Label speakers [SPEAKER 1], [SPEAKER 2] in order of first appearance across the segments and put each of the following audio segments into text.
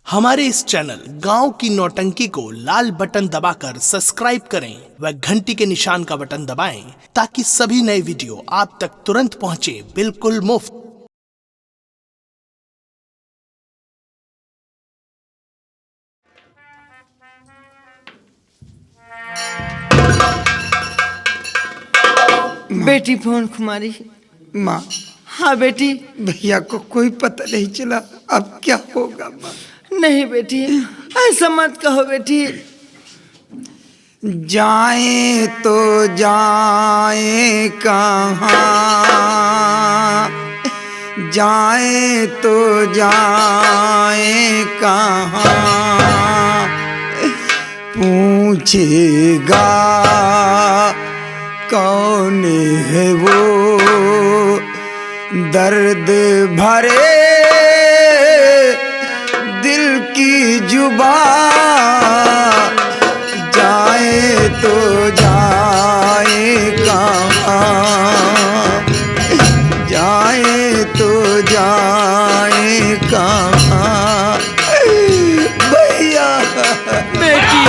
[SPEAKER 1] हमारे इस चैनल गांव की नौटंकी को लाल बटन दबाकर सब्सक्राइब करें व घंटी के निशान का बटन दबाएं ताकि सभी नए वीडियो आप तक तुरंत पहुंचे बिल्कुल मुफ्त।
[SPEAKER 2] बेटी फोन कुमारी।
[SPEAKER 3] माँ,
[SPEAKER 2] हाँ बेटी।
[SPEAKER 3] भैया को कोई पता नहीं चला, अब क्या होगा माँ?
[SPEAKER 2] नहीं बेटी, ऐसा मत कहो बेटी।
[SPEAKER 3] जाए तो जाए कहाँ, जाए तो जाए कहाँ, पूछेगा कौन है वो दर्द भरे दिल की जुबान, जाए तो जाए कहाँ, जाए तो जाए कहाँ भैया।
[SPEAKER 2] बेटी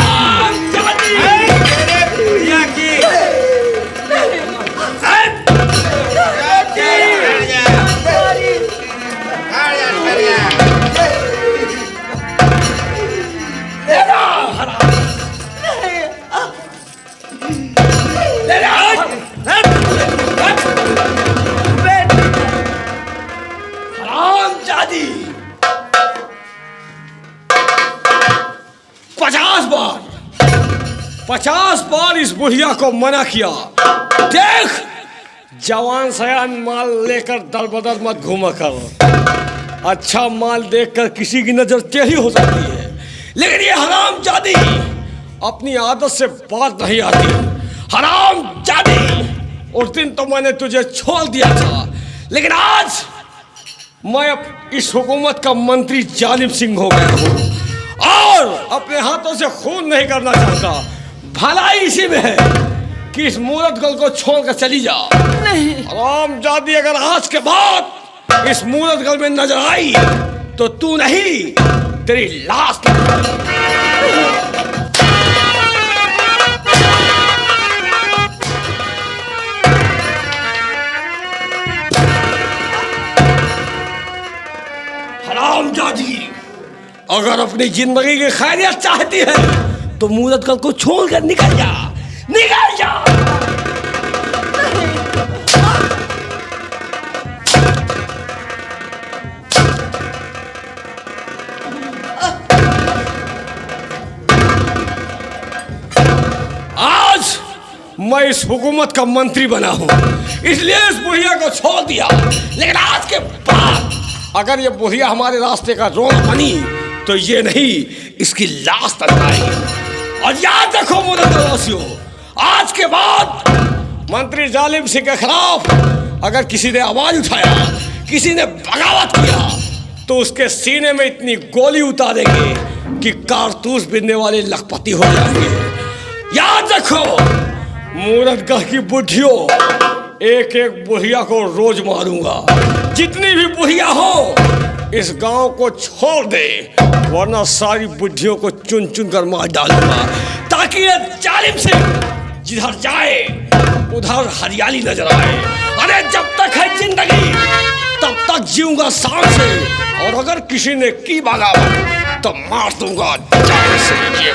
[SPEAKER 4] पचास बार इस बुढ़िया को मना किया। देख, जवान सयान माल लेकर दर बदर मत घूमा कर। अच्छा माल देखकर किसी की नजर टेढ़ी हो सकती है, लेकिन ये हरामजादी अपनी आदत से बात नहीं आती। हरामजादी, उस दिन तो मैंने तुझे छोड़ दिया था, लेकिन आज मैं इस हुकूमत का मंत्री जालिम सिंह हो गया हूँ और अपने हाथों से खून नहीं करना चाहता। भलाई इसी में है कि इस मूरत गल को छोड़कर चली जा।
[SPEAKER 2] नहीं
[SPEAKER 4] हरामजादी, अगर आज के बाद इस मूरत गल में नजर आई तो तू नहीं, तेरी लाश। हरामजादी, अगर अपनी जिंदगी की खैरियत चाहती है तो मूरत गल को छोड़कर निकल जा, निकल जा। आज मैं इस हुकूमत का मंत्री बना हूं, इसलिए इस बुढ़िया को छोड़ दिया, लेकिन आज के बाद अगर ये बुढ़िया हमारे रास्ते का रोना बनी तो ये नहीं, इसकी लाश तक आएगी। और याद रखो मुदतवासियों, आज के बाद मंत्री जालिम सिंह के खिलाफ अगर किसी ने आवाज उठाया, किसी ने बगावत किया, तो उसके सीने में इतनी गोली उतारेंगे कि कारतूस बिनने वाले लखपति हो जाएंगे। याद रखो मूरतगढ़ की बुढ़ियों, एक एक बुढ़िया को रोज मारूंगा। जितनी भी बुढ़िया हो इस गांव को छोड़ दे, वरना सारी बुढ़ियों को चुन चुन कर मार डालूंगा, ताकि ये जालिम सिंह जिधर जाए उधर हरियाली नजर आए। अरे जब तक है जिंदगी तब तक जीऊंगा शान से, और अगर किसी ने की बगावत तो मार दूंगा जान से। ये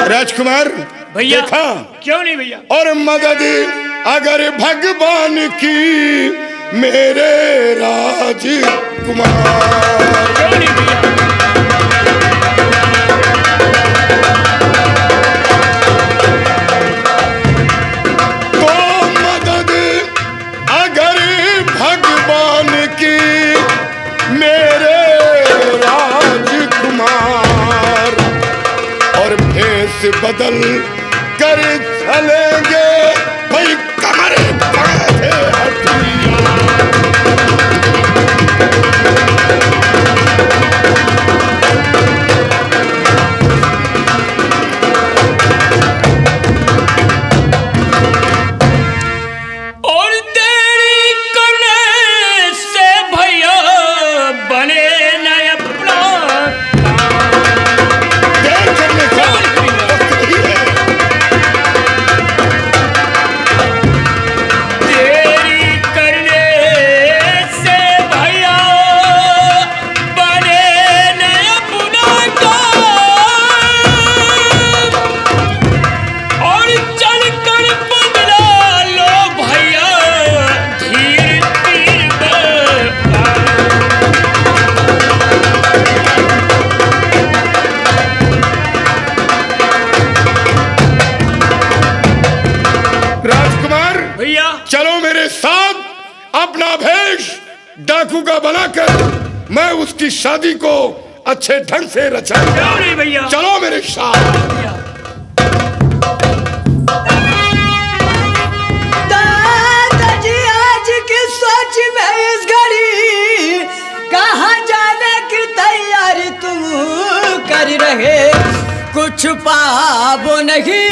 [SPEAKER 5] राजकुमार
[SPEAKER 6] भैया,
[SPEAKER 5] देखा
[SPEAKER 6] क्यों नहीं भैया?
[SPEAKER 5] और मदद अगर भगवान की मेरे राजकुमार,
[SPEAKER 6] क्यों नहीं भैया?
[SPEAKER 5] तो मदद अगर भगवान की मेरे राजकुमार, और भेष बदल कर चलेंगे भाई कमर बांधे हथियार।
[SPEAKER 6] और तेरी करने
[SPEAKER 5] डाकू का बनाकर मैं उसकी शादी को अच्छे ढंग से रचाऊंगा।
[SPEAKER 6] क्यों नहीं भैया?
[SPEAKER 5] चलो मेरे साथ।
[SPEAKER 2] दादाजी आज की सोच में इस घड़ी कहाँ जाने की तैयारी तुम कर रहे, कुछ पाबो नहीं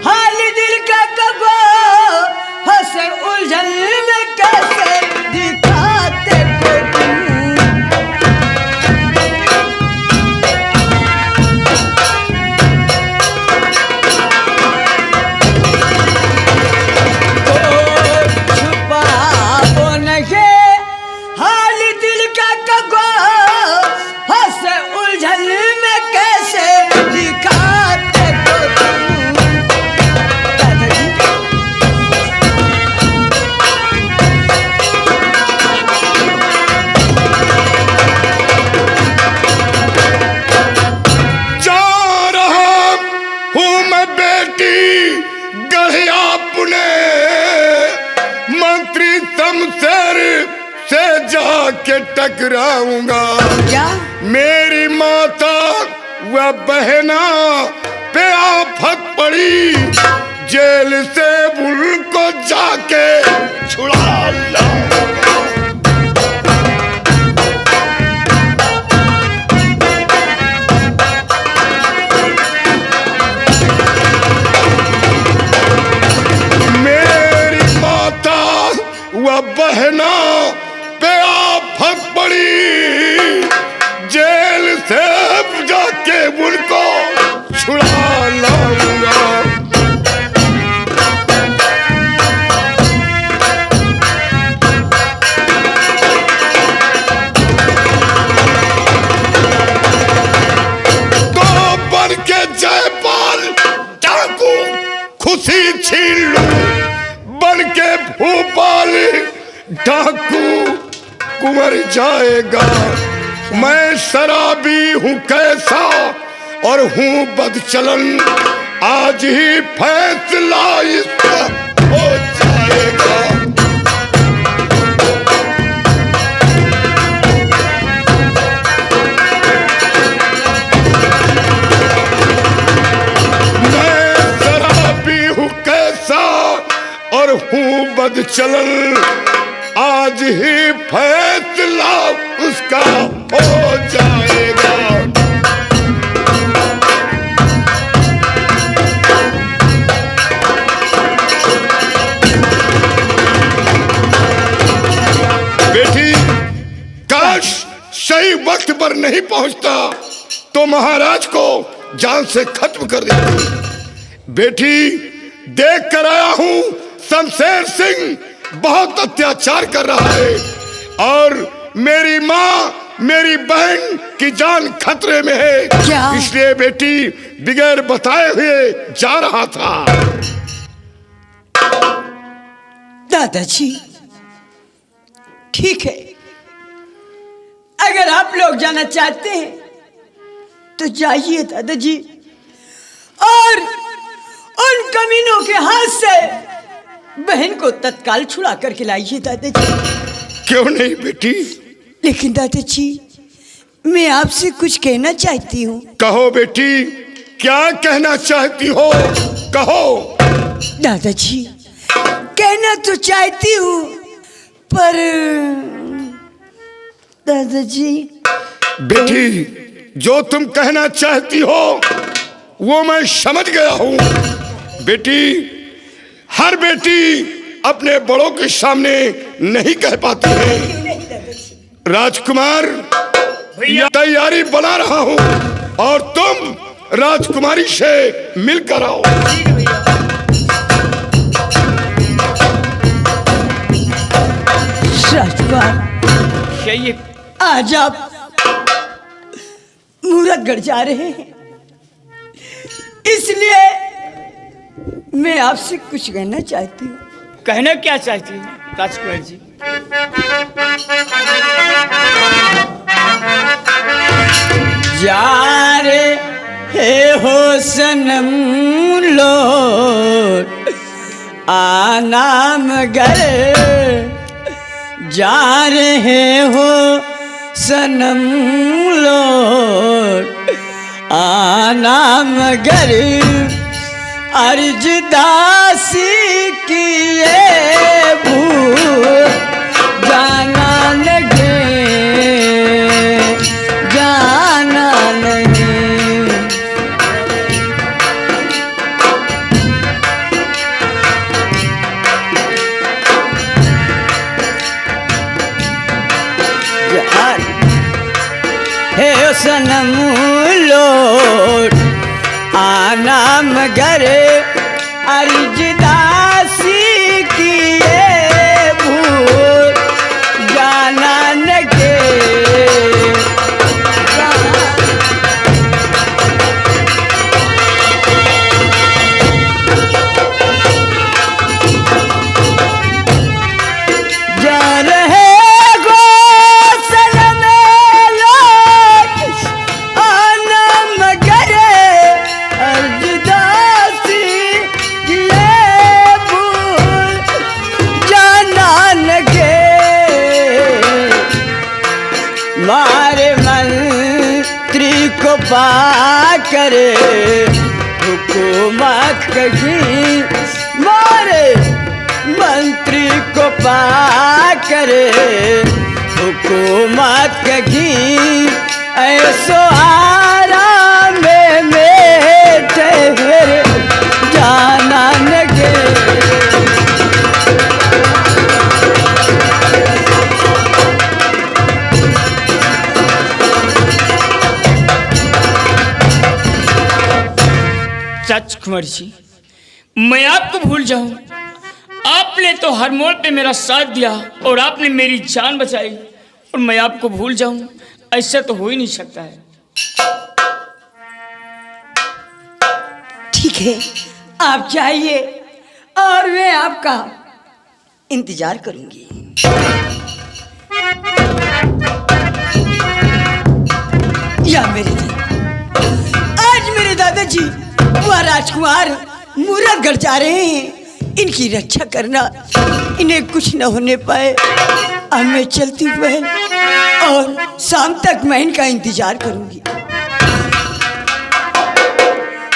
[SPEAKER 2] हाल दिल का कबो, हंसे उलझन में कैसे दिखाते को तुम। छुपाबो नहीं हाल दिल का कबो, हंसे उलझन में कैसे दिखाते को तुम। दादाजी
[SPEAKER 5] जा रहा हूँ मैं बेटी गढ़िया पुणे, मंत्री शमशेर से जाके टकराऊंगा।
[SPEAKER 2] क्या?
[SPEAKER 5] मेरी माता व बहना पे आफत पड़ी, जेल से उनको जाके छुड़ा लाऊंगा। मेरी माता व बहना पे आफत पड़ी, जेल से जाके उनको छुड़ा लाऊंगा। तो बन के जयपाल डाकू खुशी छीन लूं, बन के भूपाल डाकू कुंवर जाएगा। मैं शराबी हूँ कैसा और हूँ बदचलन, आज ही फैसला इसका हो जाएगा। मैं शराबी हूँ कैसा और हूँ बदचलन, आज ही फैसला उसका हो जाएगा। बेटी काश सही वक्त पर नहीं पहुंचता तो महाराज को जान से खत्म कर देती। बेटी देख कर आया हूं शमशेर सिंह बहुत अत्याचार कर रहा है और मेरी माँ मेरी बहन की जान खतरे में है।
[SPEAKER 2] क्या?
[SPEAKER 5] इसलिए बेटी बिगैर बताए हुए जा रहा था।
[SPEAKER 2] दादाजी ठीक है, अगर आप लोग जाना चाहते हैं तो जाइए दादाजी, और उन कमीनों के हाथ से बहन को तत्काल छुड़ा करके लाइए दादाजी।
[SPEAKER 5] क्यों नहीं बेटी?
[SPEAKER 2] लेकिन दादाजी मैं आपसे कुछ कहना चाहती हूँ।
[SPEAKER 5] कहो बेटी, क्या कहना चाहती हो? कहो।
[SPEAKER 2] दादाजी कहना तो चाहती हूँ पर दादाजी।
[SPEAKER 5] बेटी जो तुम कहना चाहती हो वो मैं समझ गया हूँ। बेटी हर बेटी अपने बड़ों के सामने नहीं कह पाती है। राजकुमार तैयारी बना रहा हूँ और तुम राजकुमारी से मिलकर आओ।
[SPEAKER 2] राजकुमार
[SPEAKER 6] चाहिए।
[SPEAKER 2] आज आप मूरतगढ़ जा रहे हैं, इसलिए मैं आपसे कुछ कहना चाहती हूँ।
[SPEAKER 6] कहना क्या चाहती हूँ राजकुमार जी?
[SPEAKER 2] जा रे हे हो सनम लौट आना मगर जा रहे हो सनम लौट आना मगर अर्जदासी किए भूल जाना लगे जाना नहीं। हे सनम लौट आना मगर अर्जदासी किए भूल जाना लगे जा रहे गो सनम लौट आना मगर अर्जदासी किए भूल जाना लगे। मारे मंत्री को पाकर हुकूमत कहीं मारे मंत्री को पाकर हुकूमत कहीं ऐसो आराम में ठहर जाना लगे।
[SPEAKER 6] सच कुंवर जी, मैं आपको भूल जाऊं? आपने तो हर मोड़ पे मेरा साथ दिया और आपने मेरी जान बचाई, और मैं आपको भूल जाऊं? ऐसा तो हो ही नहीं सकता है।
[SPEAKER 2] ठीक है, आप जाइए और मैं आपका इंतजार करूंगी। या मेरे जी, आज मेरे दादाजी वह राजकुमार मूरतगढ़ जा रहे हैं, इनकी रक्षा करना, इन्हें कुछ न होने पाए। अब मैं चलती हूँ बहन, और शाम तक मैं इनका इंतजार करूंगी।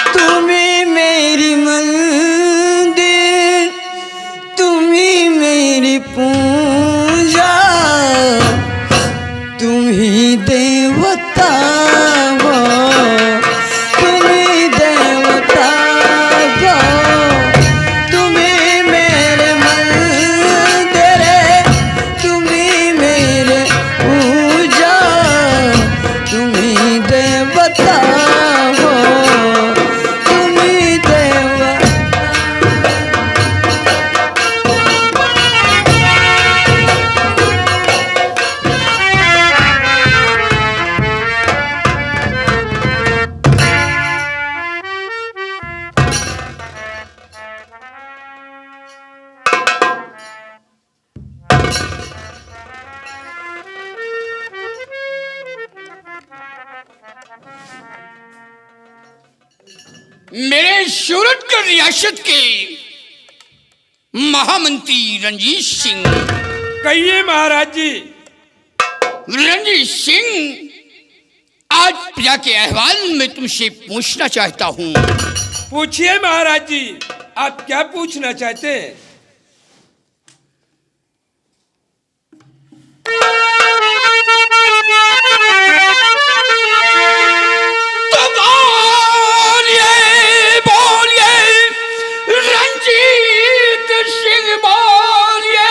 [SPEAKER 2] तुम्हें मेरी मंदिर, तुम्ही मेरी पूजा, तुम्ही देवता हो, तुम्ही देवता हो, तुम्ही मेरे मंदिर, तुम्ही मेरे पूजा, तुम्ही देवता हो, तुम्ही देवता।
[SPEAKER 7] मेरे सूरतगढ़ रियासत के महामंत्री रंजीत सिंह।
[SPEAKER 3] कहिए महाराज जी।
[SPEAKER 7] रंजीत सिंह, आज प्रजा के अहवाल में तुमसे पूछना चाहता हूँ।
[SPEAKER 3] पूछिए महाराज जी, आप क्या पूछना चाहते हैं?
[SPEAKER 7] तो बोलिए रंजीत सिंह, बोलिए।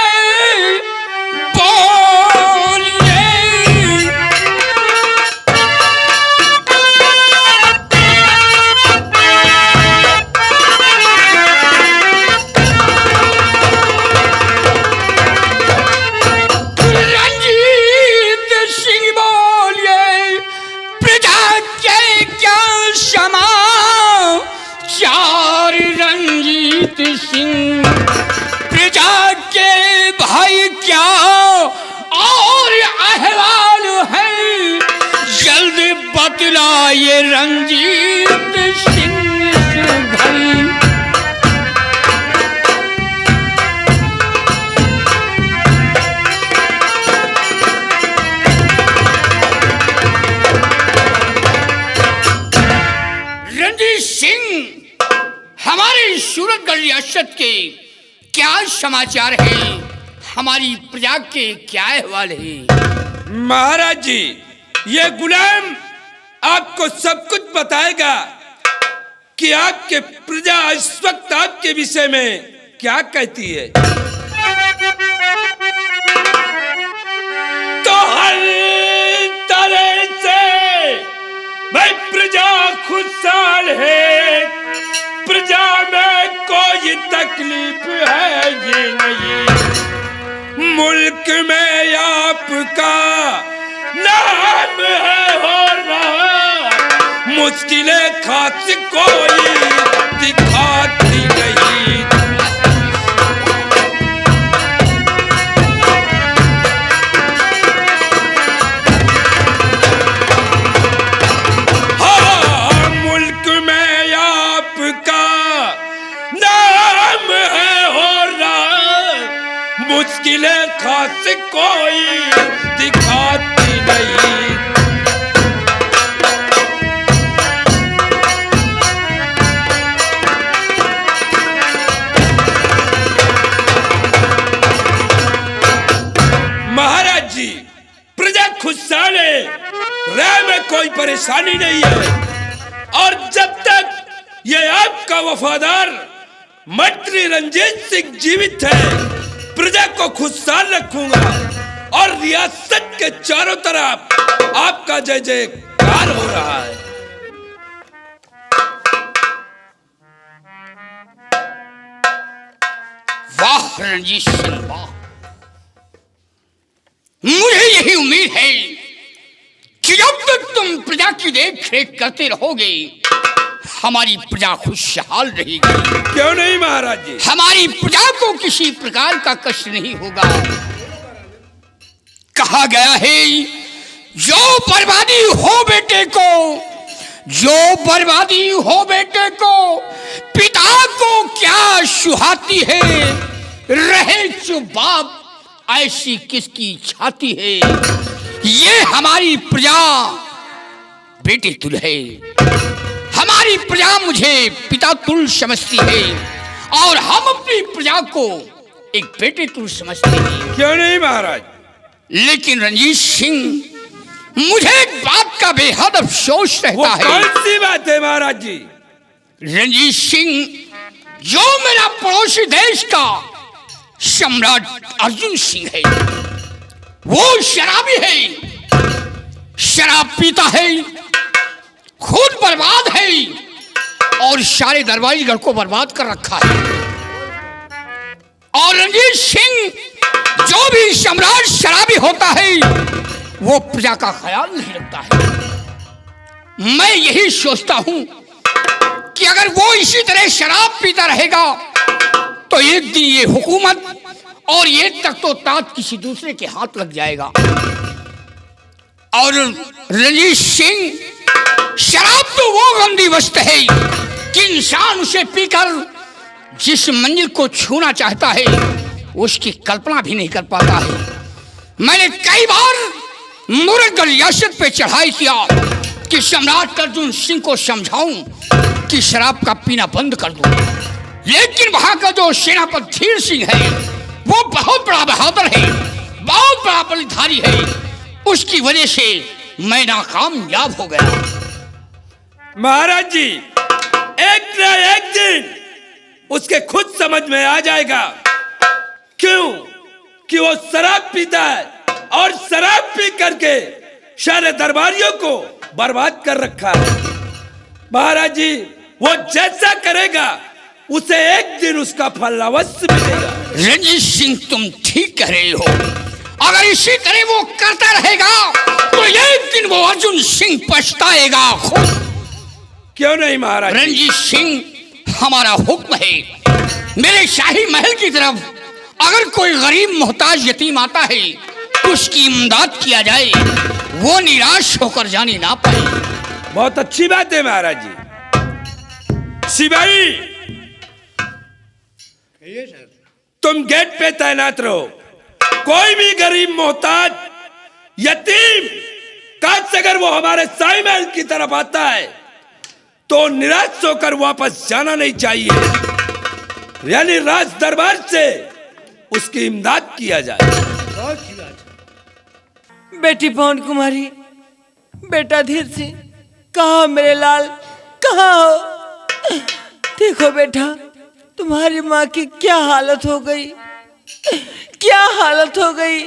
[SPEAKER 7] रियासत के क्या समाचार हैं? हमारी प्रजा के क्या अहवाल है?
[SPEAKER 3] महाराज जी, ये गुलाम आपको सब कुछ बताएगा कि आपके प्रजा इस वक्त आपके विषय में क्या कहती है। तो हर तरह से भाई प्रजा खुशहाल है, प्रजा में कोई तकलीफ है ये नहीं। मुल्क में आपका नाम है हो रहा, मुश्किलें खास कोई दिखाती नहीं। हाँ, मुल्क में आपका नाम है हो रहा, मुश्किलें खास कोई दिखाती नहीं। महाराज जी, प्रजा खुशहाल है, राह में कोई परेशानी नहीं है। और जब तक ये आपका वफादार मंत्री रंजीत सिंह जीवित है, प्रजा को खुशहाल रखूंगा और रियासत के चारों तरफ आपका जय जयकार हो रहा है।
[SPEAKER 7] वाह रणजीत सिंह वाह, मुझे यही उम्मीद है कि जब तक तुम प्रजा की देख रेख करते रहोगे हमारी प्रजा खुशहाल रहेगी।
[SPEAKER 3] क्यों नहीं महाराज जी?
[SPEAKER 7] हमारी प्रजा को किसी प्रकार का कष्ट नहीं होगा। कहा गया है जो बर्बादी हो बेटे को, जो बर्बादी हो बेटे को, पिता को क्या सुहाती है, रहे चुप बाप ऐसी किसकी छाती है। ये हमारी प्रजा बेटे तुल है, हमारी प्रजा मुझे पिता तुल समझती है और हम अपनी प्रजा को एक बेटे तुल समझते हैं।
[SPEAKER 3] क्यों नहीं महाराज?
[SPEAKER 7] लेकिन रंजीत सिंह, मुझे एक बात का बेहद अफसोस
[SPEAKER 3] वो
[SPEAKER 7] रहता है।
[SPEAKER 3] कौन सी बात है महाराज जी?
[SPEAKER 7] रंजीत सिंह, जो मेरा पड़ोसी देश का सम्राट अर्जुन सिंह है, वो शराबी है, शराब पीता है, खुद बर्बाद है और सारे दरबारीगढ़ को बर्बाद कर रखा है। और रणजीत सिंह, जो भी सम्राट शराबी होता है वो प्रजा का ख्याल नहीं रखता है। मैं यही सोचता हूं कि अगर वो इसी तरह शराब पीता रहेगा तो एक दिन ये हुकूमत और ये तख्त व ताज किसी दूसरे के हाथ लग जाएगा। और रणजीत सिंह, शराब तो वो गंदी वस्तु है कि इंसान उसे पीकर जिस मंजिल को छूना चाहता है उसकी कल्पना भी नहीं कर पाता है। मैंने कई बार मुरगल रियासत पे चढ़ाई किया कि सम्राट अर्जुन सिंह को समझाऊं कि शराब का पीना बंद कर दो, लेकिन वहां का जो सेनापति धीर सिंह है वो बहुत बड़ा बहादुर है, बहुत बड़ा बलिधारी है, उसकी वजह से मैं नाकामयाब हो गया।
[SPEAKER 3] महाराज जी, एक न एक दिन उसके खुद समझ में आ जाएगा क्यों कि वो शराब पीता है और शराब पी करके सारे दरबारियों को बर्बाद कर रखा है। महाराज जी, वो जैसा करेगा उसे एक दिन उसका फल अवश्य मिलेगा।
[SPEAKER 7] रणजीत सिंह, तुम ठीक कह रहे हो। अगर इसी तरह वो करता रहेगा तो एक दिन वो अर्जुन सिंह पछताएगा खुद।
[SPEAKER 3] क्यों नहीं महाराज?
[SPEAKER 7] रणजीत सिंह, हमारा हुक्म है, मेरे शाही महल की तरफ अगर कोई गरीब मोहताज यतीम आता है उसकी इमदाद किया जाए, वो निराश होकर जाने ना पाए।
[SPEAKER 3] बहुत अच्छी बात है महाराज जी। सिपाही, तुम गेट पे तैनात रहो। कोई भी गरीब मोहताज यतीम काश अगर वो हमारे शाही महल की तरफ आता है तो निराश होकर वापस जाना नहीं चाहिए। यानी राज दरबार से उसकी इमदाद किया जाए।
[SPEAKER 2] बेटी पवन कुमारी, बेटा धीर सिंह, कहाँ हो मेरे लाल, कहाँ हो? देखो बेटा, तुम्हारी माँ की क्या हालत हो गई, क्या हालत हो गई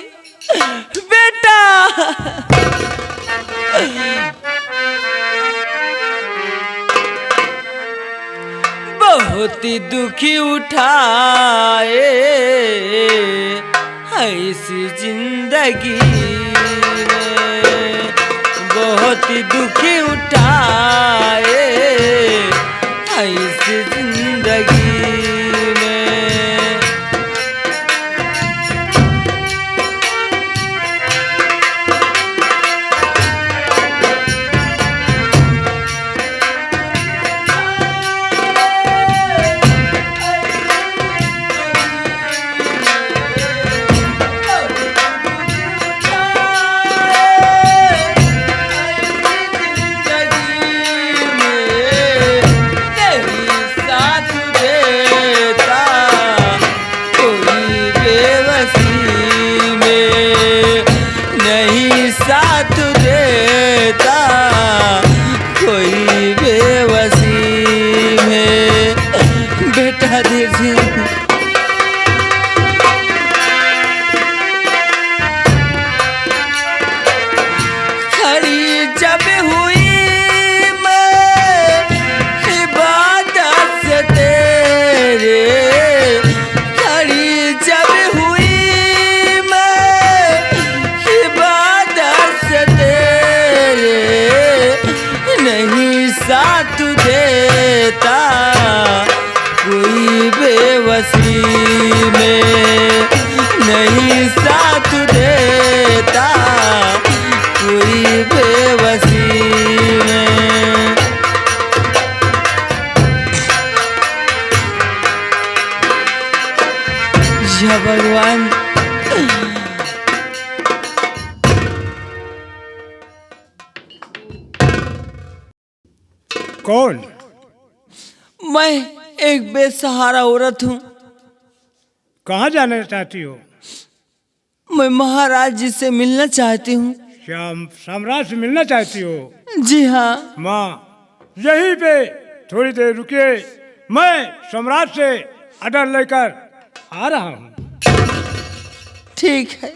[SPEAKER 2] बेटा। बहुत ही दुखी उठाए ऐसी जिंदगी में, बहुत ही दुखी उठाए ऐसी जिंदगी में। साथ देता कोई बेबसी में, नहीं साथ देता कोई बेबसी में। या भगवान,
[SPEAKER 8] कौन?
[SPEAKER 2] मैं एक बेसहारा औरत हूँ।
[SPEAKER 8] कहाँ जाना चाहती हो?
[SPEAKER 2] मैं महाराज जी से मिलना चाहती हूँ।
[SPEAKER 8] क्या सम्राट से मिलना चाहती हो?
[SPEAKER 2] जी हाँ।
[SPEAKER 8] माँ, यहीं पे थोड़ी देर रुकिए, मैं सम्राट से ऑर्डर लेकर आ रहा हूँ।
[SPEAKER 2] ठीक है।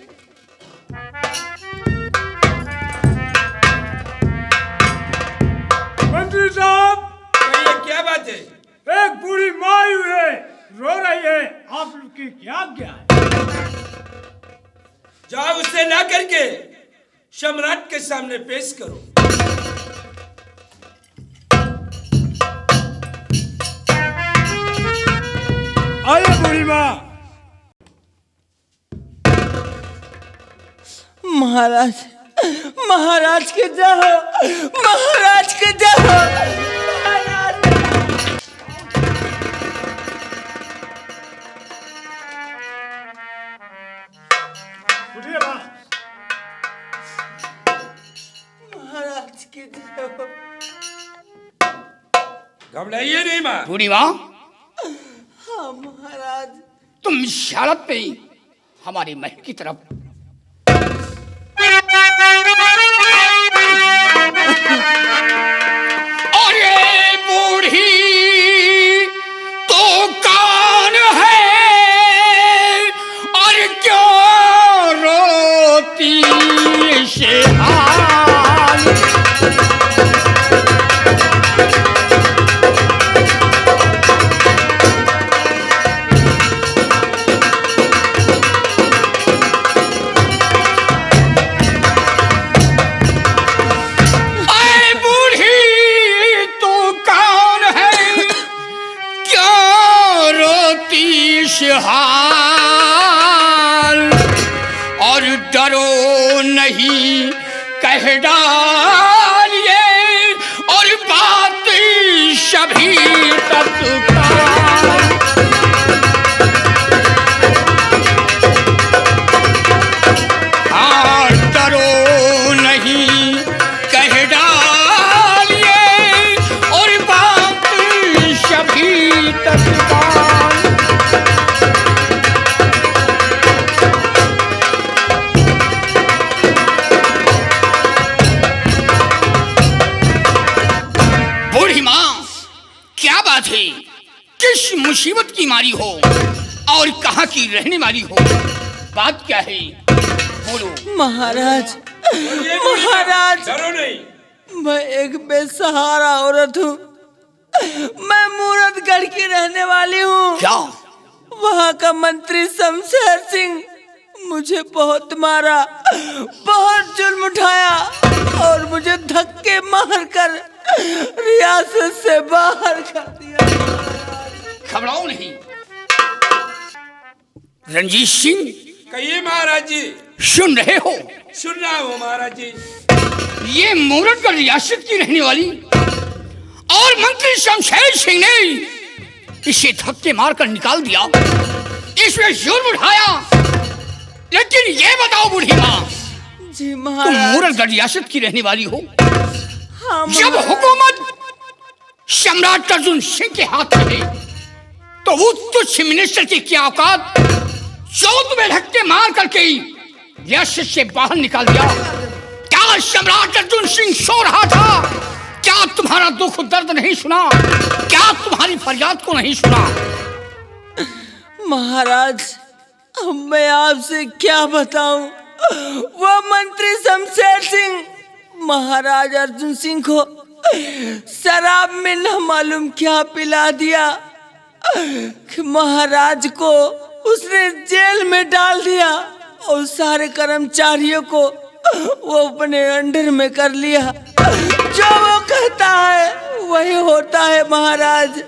[SPEAKER 8] मंत्री साहब,
[SPEAKER 3] कहिए, क्या बात है?
[SPEAKER 8] एक बूढ़ी माँ है, रो रही है, आप लोग की क्या आज्ञा है?
[SPEAKER 3] जाओ उसे ला करके सम्राट के सामने पेश करो।
[SPEAKER 8] आइए बूढ़ी माँ।
[SPEAKER 2] महाराज, महाराज के जाओ, महाराज के जाओ।
[SPEAKER 8] उठिए माँ।
[SPEAKER 2] महाराज के जाओ।
[SPEAKER 3] घबराइए नहीं माँ।
[SPEAKER 7] बूढ़ी माँ,
[SPEAKER 2] हाँ महाराज।
[SPEAKER 7] तुम इस हालत में ही हमारे महल की तरफ और ये बूढ़ी तो कौन है और क्यों रोती से हाल। हाल और डरो नहीं कह डालिए और बात सभी तत्काल। हाँ, डरो नहीं कह डालिए और बात सभी तत्काल। मुसीबत की मारी हो और कहाँ की रहने वाली हो, बात क्या है बोलो।
[SPEAKER 2] महाराज, महाराज,
[SPEAKER 3] डरो नहीं।
[SPEAKER 2] मैं एक बेसहारा औरत हूँ। मैं मूरतगढ़ की रहने वाली हूँ।
[SPEAKER 7] क्या?
[SPEAKER 2] वहाँ का मंत्री शमशेर सिंह मुझे बहुत मारा, बहुत जुल्म उठाया और मुझे धक्के मारकर रियासत से बाहर कर दिया।
[SPEAKER 7] घबराओ नहीं। रंजीत सिंह,
[SPEAKER 3] कहिए महाराज जी।
[SPEAKER 7] सुन रहे हो?
[SPEAKER 3] सुन रहा हूँ महाराज जी।
[SPEAKER 7] ये मूरतगढ़ रियासत की रहने वाली और मंत्री शमशेर सिंह ने इसे धक्के मारकर निकाल दिया, इसमें जुर्म उठाया। लेकिन ये बताओ बूढ़ी माँ,
[SPEAKER 2] जी
[SPEAKER 7] तुम
[SPEAKER 2] महाराज।
[SPEAKER 7] मूरतगढ़ रियासत की रहने वाली हो,
[SPEAKER 2] हाँ
[SPEAKER 7] जब
[SPEAKER 2] महाराज।
[SPEAKER 7] हुकूमत सम्राट अर्जुन सिंह के हाथ में है, तो वो तुच्छ मिनिस्टर की क्या औकात जो तुम्हें धक्के मार करके रियासत से बाहर निकाल दिया। क्या सम्राट अर्जुन सिंह सो रहा था? क्या तुम्हारा दुख दर्द नहीं सुना? क्या तुम्हारी फरियाद को नहीं सुना?
[SPEAKER 2] महाराज, अब मैं आपसे क्या बताऊं? वो मंत्री शमशेर सिंह महाराज अर्जुन सिंह को शराब में न मालूम क्या पिला दिया कि महाराज को उसने जेल में डाल दिया और सारे कर्मचारियों को वो अपने अंडर में कर लिया। जो वो कहता है वही होता है महाराज,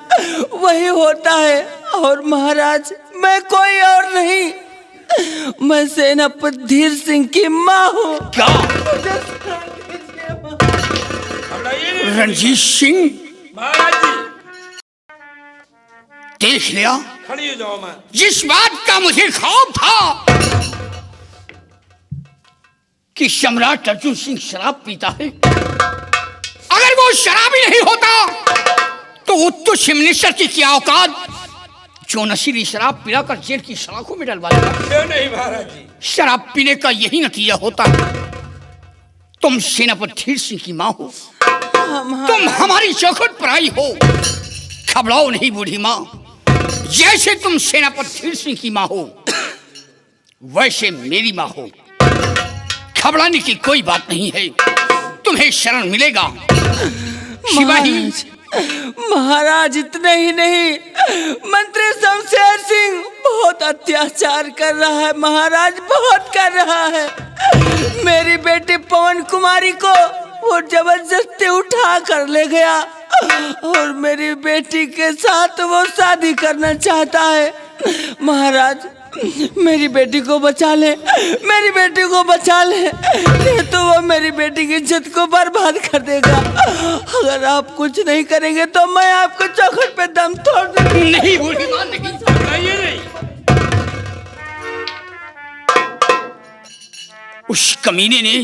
[SPEAKER 2] वही होता है। और महाराज, मैं कोई और नहीं, मैं सेनापति धीर सिंह की माँ हूँ।
[SPEAKER 7] क्या? रंजीत सिंह,
[SPEAKER 3] महाराज जी
[SPEAKER 7] देख लिया
[SPEAKER 3] खड़ी हो जाओ। मैं
[SPEAKER 7] जिस बात का मुझे खौफ था कि सम्राट अर्जुन सिंह शराब पीता है, अगर वो शराबी नहीं होता तो वो तुच्छ मिनिस्टर की क्या औकात जो नशीली शराब पिलाकर जेल की सलाखों में डलवा देगा।
[SPEAKER 3] क्यों नहीं महाराज जी।
[SPEAKER 7] शराब पीने का यही नतीजा होता है। तुम सेनापति धीर सिंह की माँ हो, तुम हमारी चौखट पर आई हो। घबराओ नहीं बूढ़ी माँ, जैसे तुम सेनापति धीर सिंह की माँ हो वैसे मेरी माँ हो। घबराने की कोई बात नहीं है, तुम्हें शरण मिलेगा। शिवाही,
[SPEAKER 2] महाराज, इतने ही नहीं, मंत्री शमशेर सिंह बहुत अत्याचार कर रहा है महाराज, बहुत कर रहा है। मेरी बेटी पवन कुमारी को वो जबरदस्ती उठा कर ले गया और मेरी बेटी के साथ वो शादी करना चाहता है। महाराज, मेरी बेटी को बचा ले, मेरी बेटी को बचा ले, नहीं तो वो मेरी बेटी की इज्जत को बर्बाद कर देगा। अगर आप कुछ नहीं करेंगे तो मैं आपको चौखट पे दम तोड़ दूंगी।
[SPEAKER 7] नहीं बूढ़ी माँ, नहीं,
[SPEAKER 3] बताइए नहीं।
[SPEAKER 7] उस कमीने ने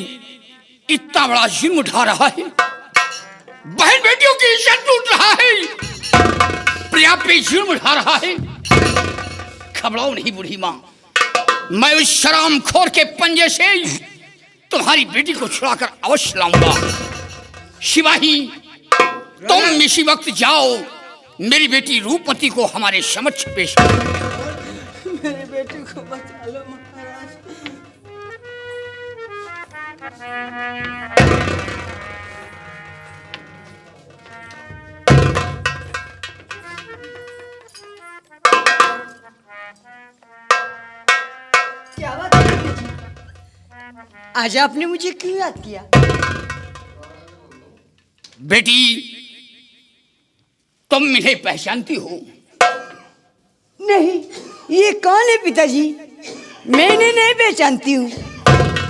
[SPEAKER 7] इतना बड़ा जुर्म उठा रहा है, बहन बेटियों की इज्जत लूट रहा है, प्रिया पे जुर्म उठा रहा है। घबराओ नहीं बूढ़ी माँ, मैं उस शराबखोर के पंजे से तुम्हारी बेटी को छुड़ाकर अवश्य लाऊंगा। शिवाही, तुम इसी वक्त जाओ, मेरी बेटी रूपमती को हमारे समक्ष पेश करो।
[SPEAKER 2] मेरी बेटी को बचा लो महाराज। क्या बात है जी? आज आपने मुझे क्यों याद किया?
[SPEAKER 7] बेटी, तुम इन्हें पहचानती हो?
[SPEAKER 2] नहीं, ये कौन है पिताजी? मैं इन्हें नहीं पहचानती हूँ।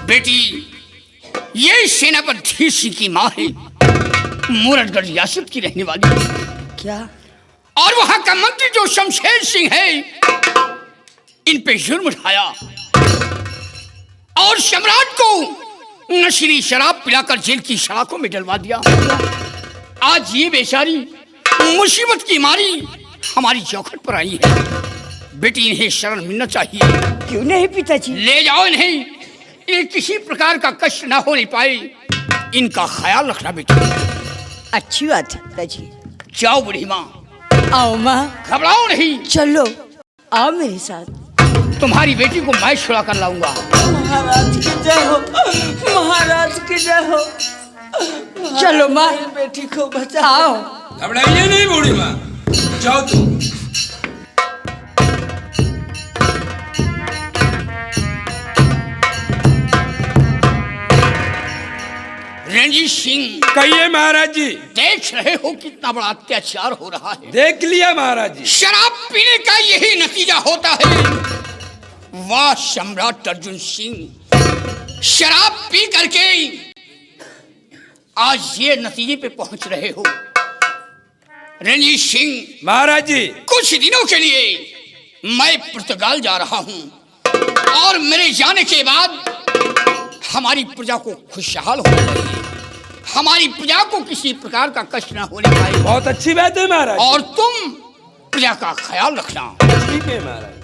[SPEAKER 7] बेटी, ये सेनापति धीर सिंह की माँ है, मूरतगढ़ रियासत की रहने वाली।
[SPEAKER 2] क्या?
[SPEAKER 7] और वहां का मंत्री जो शमशेर सिंह है, इन पे जुर्म उठाया और सम्राट को नशीली शराब पिलाकर जेल की सलाखों में डलवा दिया। आज ये बेचारी मुसीबत की मारी हमारी चौखट पर आई है। बेटी, इन्हें शरण मिलना चाहिए।
[SPEAKER 2] क्यों नहीं पिताजी?
[SPEAKER 7] ले जाओ इन्हें, इन्हें किसी प्रकार का कष्ट ना होने पाए, इनका ख्याल रखना बेटी।
[SPEAKER 2] अच्छी बात है पिताजी।
[SPEAKER 7] जाओ बूढ़ी माँ।
[SPEAKER 2] आओ माँ,
[SPEAKER 7] घबराओ नहीं,
[SPEAKER 2] चलो आओ मेरे साथ।
[SPEAKER 7] तुम्हारी बेटी को मैं छुड़ा कर लाऊंगा।
[SPEAKER 2] महाराज की जय हो, महाराज की जय हो। चलो माँ, बेटी को बचाओ।
[SPEAKER 3] घबराइए नहीं बूढ़ी माँ, जाओ तुम।
[SPEAKER 7] रणजीत सिंह,
[SPEAKER 3] कहिए महाराज जी।
[SPEAKER 7] देख रहे हो कितना बड़ा अत्याचार हो रहा है।
[SPEAKER 3] देख लिया महाराज जी।
[SPEAKER 7] शराब पीने का यही नतीजा होता है। वाह सम्राट अर्जुन सिंह, शराब पी करके आज ये नतीजे पे पहुंच रहे हो। रणजीत सिंह
[SPEAKER 3] महाराज जी,
[SPEAKER 7] कुछ दिनों के लिए मैं पुर्तगाल जा रहा हूं और मेरे जाने के बाद हमारी प्रजा को खुशहाल होना चाहिए, हमारी प्रजा को किसी प्रकार का कष्ट न होने पाए।
[SPEAKER 3] बहुत अच्छी बात है महाराज।
[SPEAKER 7] और तुम प्रजा का ख्याल रखना।
[SPEAKER 3] ठीक है महाराज।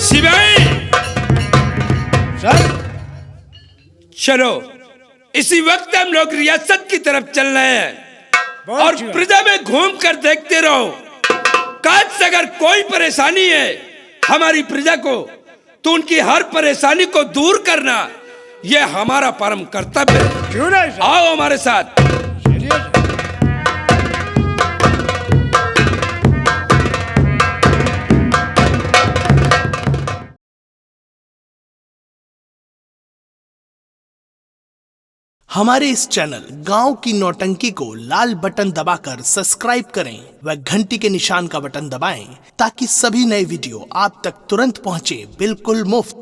[SPEAKER 3] सिपाही
[SPEAKER 8] सर,
[SPEAKER 3] चलो, इसी वक्त हम लोग रियासत की तरफ चल रहे हैं
[SPEAKER 8] बहुत
[SPEAKER 3] और
[SPEAKER 8] अच्छी बात।
[SPEAKER 3] प्रजा में घूम कर देखते रहो। काश से अगर कोई परेशानी है हमारी प्रजा को, तो उनकी हर परेशानी को दूर करना यह हमारा परम कर्तव्य है।
[SPEAKER 8] क्यों नहीं सर?
[SPEAKER 3] आओ हमारे साथ।
[SPEAKER 8] चलिए सर।
[SPEAKER 1] हमारे इस चैनल गांव की नौटंकी को लाल बटन दबाकर सब्सक्राइब करें व घंटी के निशान का बटन दबाएं ताकि सभी नए वीडियो आप तक तुरंत पहुंचे, बिल्कुल मुफ्त।